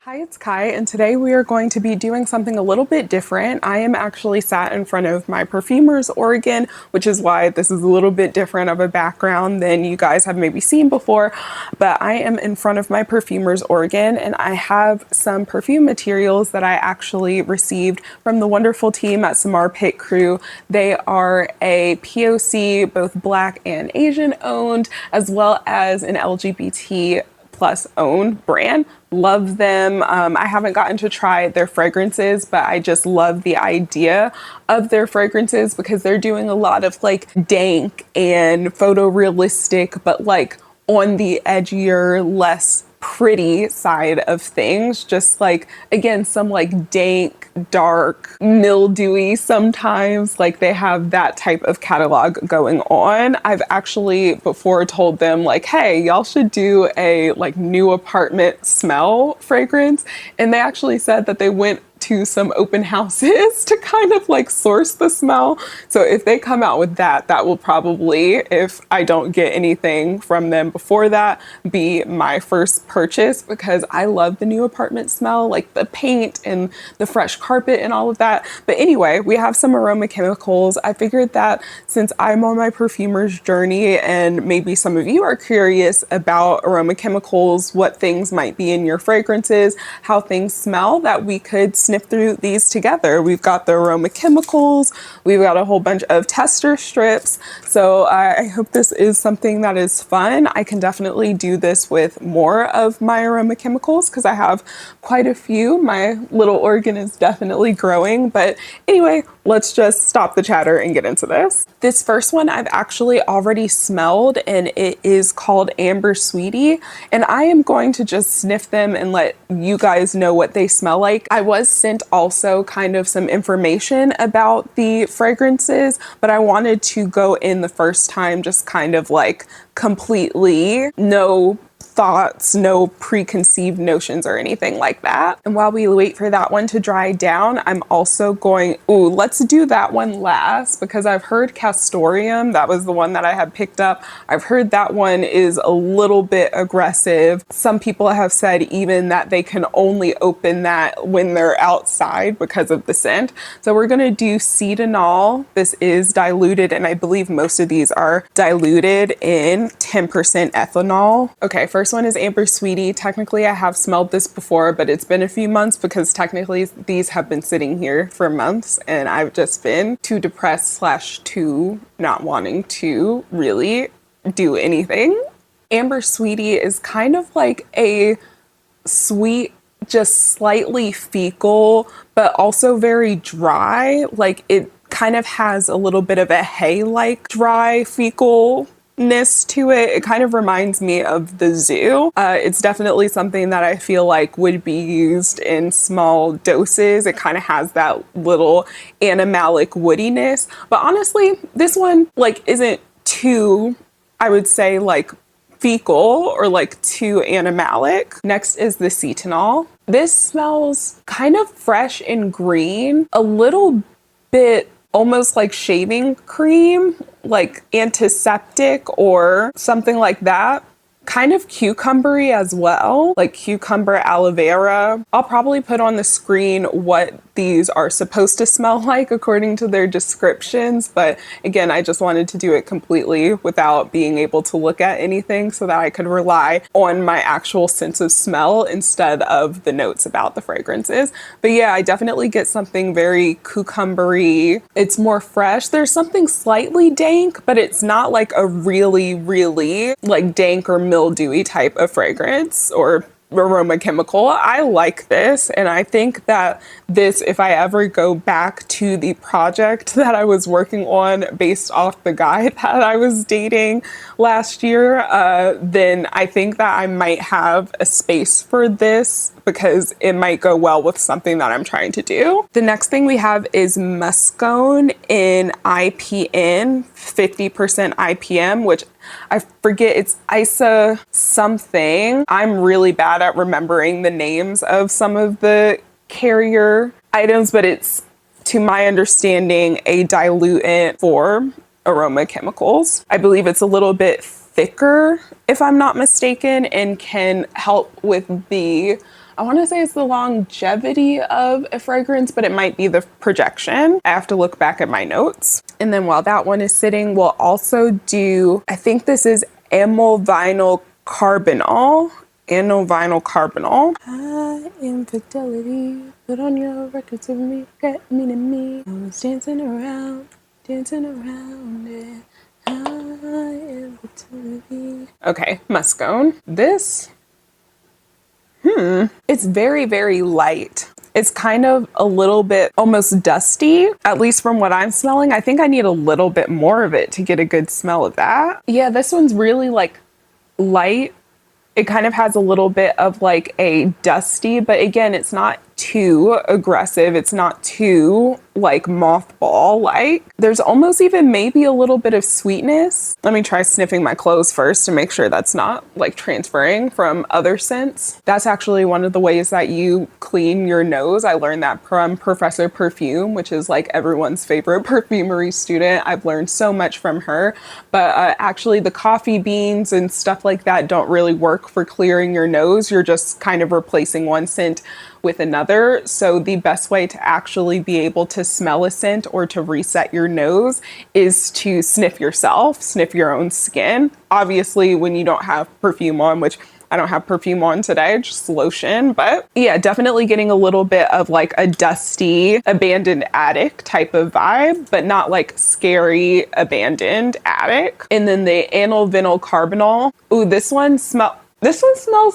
Hi, it's Kai, and today we are going to be doing something a little bit different. I am actually sat in front of my Perfumer's organ, which is why this is a little bit different of a background than you guys have maybe seen before. But I am in front of my Perfumer's organ, and I have some perfume materials that I actually received from the wonderful team at Samar Pit Crew. They are a POC, both Black and Asian owned, as well as an LGBT plus owned brand. Love them. I haven't gotten to try their fragrances, but I just love the idea of their fragrances because they're doing a lot of like dank and photorealistic, but like on the edgier, less pretty side of things. Just like, again, some like dank, dark, mildewy sometimes. Like they have that type of catalog going on. I've actually before told them like, hey, y'all should do a like new apartment smell fragrance. And they actually said that they went to some open houses to kind of like source the smell. So if they come out with that, that will probably, if I don't get anything from them before that, be my first purchase because I love the new apartment smell, like the paint and the fresh carpet and all of that. But anyway, we have some aroma chemicals. I figured that since I'm on my perfumer's journey and maybe some of you are curious about aroma chemicals, what things might be in your fragrances, how things smell, that we could sniff through these together. We've got the aroma chemicals, we've got a whole bunch of tester strips. So I hope this is something that is fun. I can definitely do this with more of my aroma chemicals because I have quite a few. My little organ is definitely growing. But anyway, let's just stop the chatter and get into this. This first one I've actually already smelled, and it is called Amber Sweetie. And I am going to just sniff them and let you guys know what they smell like. I was sent also kind of some information about the fragrances, but I wanted to go in the first time just kind of like completely no thoughts, no preconceived notions or anything like that. And while we wait for that one to dry down, I'm also going, let's do that one last because I've heard Castoreum, that was the one that I had picked up. I've heard that one is a little bit aggressive. Some people have said even that they can only open that when they're outside because of the scent. So we're gonna do Cetonal. This is diluted, and I believe most of these are diluted in 10% ethanol. Okay, first one is Amber Sweetie. Technically, I have smelled this before, but it's been a few months because technically these have been sitting here for months and I've just been too depressed / too not wanting to really do anything. Amber Sweetie is kind of like a sweet, just slightly fecal, but also very dry. Like it kind of has a little bit of a hay-like dry fecal to it. It kind of reminds me of the zoo. It's definitely something that I feel like would be used in small doses. It kind of has that little animalic woodiness, but honestly, this one like isn't too, I would say, like fecal or like too animalic. Next is the Cetonal. This smells kind of fresh and green, a little bit almost like shaving cream, like antiseptic or something like that. Kind of cucumbery as well, like cucumber aloe vera. I'll probably put on the screen what these are supposed to smell like according to their descriptions, but again, I just wanted to do it completely without being able to look at anything so that I could rely on my actual sense of smell instead of the notes about the fragrances. But yeah, I definitely get something very cucumbery. It's more fresh. There's something slightly dank, but it's not like a really, really like dank or mildewy type of fragrance or aroma chemical. I like this, and I think that this, if I ever go back to the project that I was working on based off the guy that I was dating last year, then I think that I might have a space for this because it might go well with something that I'm trying to do. The next thing we have is Musconone in IPN, 50% IPM, which I forget, it's Isa something. I'm really bad at remembering the names of some of the carrier items, but it's, to my understanding, a diluent for aroma chemicals. I believe it's a little bit thicker, if I'm not mistaken, and can help with the I want to say it's the longevity of a fragrance, but it might be the projection. I have to look back at my notes. And then while that one is sitting, we'll also do, I think this is Amyl vinyl carbinol. Amyl vinyl carbinol. High infidelity, put on your records with me, get me to me. I was dancing around it. High infidelity. Okay, Muscone. This, it's very, very light. It's kind of a little bit almost dusty, at least from what I'm smelling. I think I need a little bit more of it to get a good smell of that. Yeah, this one's really like light. It kind of has a little bit of like a dusty, but again, it's not too aggressive. It's not too like mothball like. There's almost even maybe a little bit of sweetness. Let me try sniffing my clothes first to make sure that's not like transferring from other scents. That's actually one of the ways that you clean your nose. I learned that from Professor Perfume, which is like everyone's favorite perfumery student. I've learned so much from her, but actually the coffee beans and stuff like that don't really work for clearing your nose. You're just kind of replacing one scent with another. So the best way to actually be able to smell a scent or to reset your nose is to sniff yourself, sniff your own skin. Obviously, when you don't have perfume on, which I don't have perfume on today, just lotion, but yeah, definitely getting a little bit of like a dusty, abandoned attic type of vibe, but not like scary, abandoned attic. And then the Amyl vinyl carbinol. Ooh, this one smells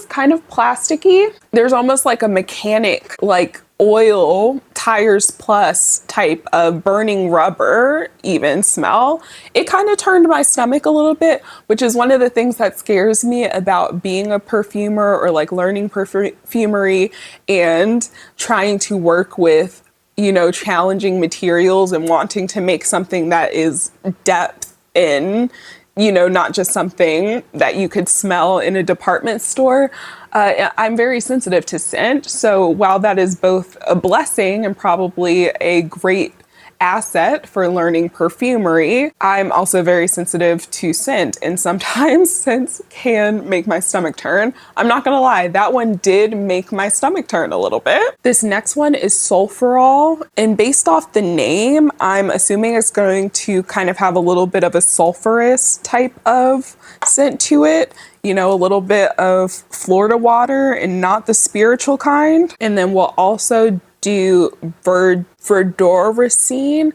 kind of plasticky. There's almost like a mechanic, like oil, tires plus type of burning rubber even smell. It kind of turned my stomach a little bit, which is one of the things that scares me about being a perfumer or like learning perfumery and trying to work with, you know, challenging materials and wanting to make something that is depth in, you know, not just something that you could smell in a department store. I'm very sensitive to scent. So while that is both a blessing and probably a great asset for learning perfumery, I'm also very sensitive to scent, and sometimes scents can make my stomach turn. I'm not gonna lie, that one did make my stomach turn a little bit. This next one is Sulfurol, and based off the name, I'm assuming it's going to kind of have a little bit of a sulfurous type of scent to it. You know, a little bit of Florida water and not the spiritual kind. And then we'll also do Verdoracine.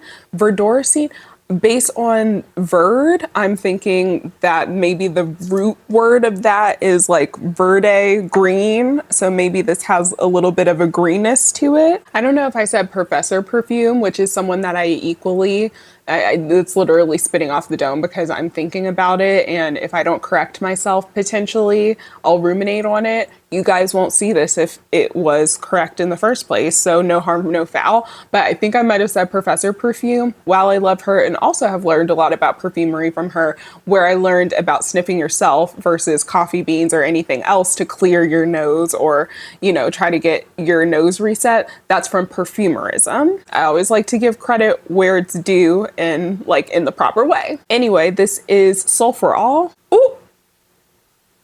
Based on verd, I'm thinking that maybe the root word of that is like verde, green. So maybe this has a little bit of a greenness to it. I don't know if I said Professor Perfume, which is someone that I equally, it's literally spitting off the dome because I'm thinking about it. And if I don't correct myself, potentially I'll ruminate on it. You guys won't see this if it was correct in the first place. So no harm, no foul. But I think I might have said Professor Perfume. While I love her and also have learned a lot about perfumery from her, where I learned about sniffing yourself versus coffee beans or anything else to clear your nose or, you know, try to get your nose reset, that's from Perfumerism. I always like to give credit where it's due and like in the proper way. Anyway, this is Sulfurol. Ooh,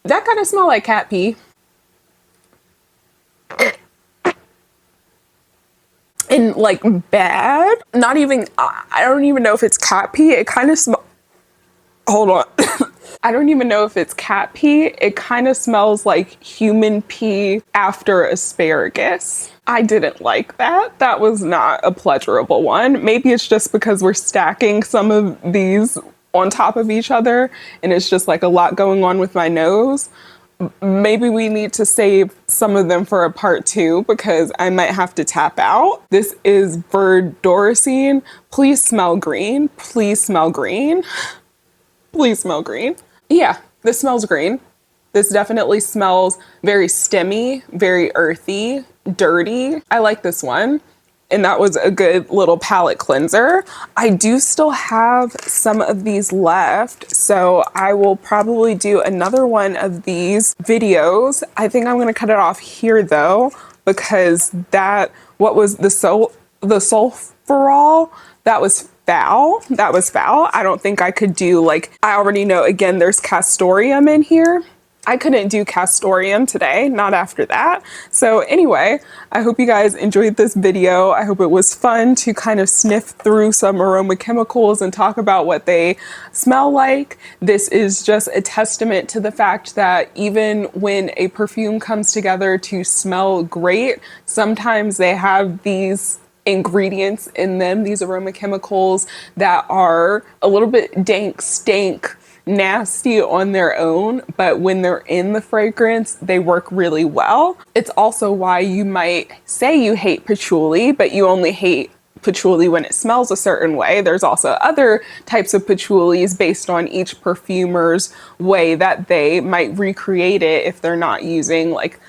that kind of smell like cat pee. And like bad, not even, I don't even know if it's cat pee. It kind of smells, hold on. I don't even know if it's cat pee. It kind of smells like human pee after asparagus. I didn't like that. That was not a pleasurable one. Maybe it's just because we're stacking some of these on top of each other and it's just like a lot going on with my nose. Maybe we need to save some of them for a part 2 because I might have to tap out. This is Verdoracine. Please smell green. Please smell green. Please smell green. Yeah, this smells green. This definitely smells very stemmy, very earthy, dirty. I like this one. And that was a good little palette cleanser. I do still have some of these left, so I will probably do another one of these videos. I think I'm gonna cut it off here though, because what was the sulfurol, that was foul. That was foul. I don't think I could do like, I already know, again, there's castoreum in here. I couldn't do castoreum today, not after that. So anyway, I hope you guys enjoyed this video. I hope it was fun to kind of sniff through some aroma chemicals and talk about what they smell like. This is just a testament to the fact that even when a perfume comes together to smell great, sometimes they have these ingredients in them, these aroma chemicals that are a little bit dank, stank, nasty on their own, but when they're in the fragrance, they work really well. It's also why you might say you hate patchouli, but you only hate patchouli when it smells a certain way. There's also other types of patchoulis based on each perfumer's way that they might recreate it if they're not using like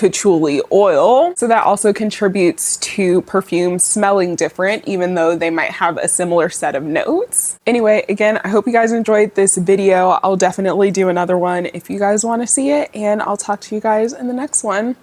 patchouli oil. So that also contributes to perfumes smelling different, even though they might have a similar set of notes. Anyway, again, I hope you guys enjoyed this video. I'll definitely do another one if you guys want to see it, and I'll talk to you guys in the next one.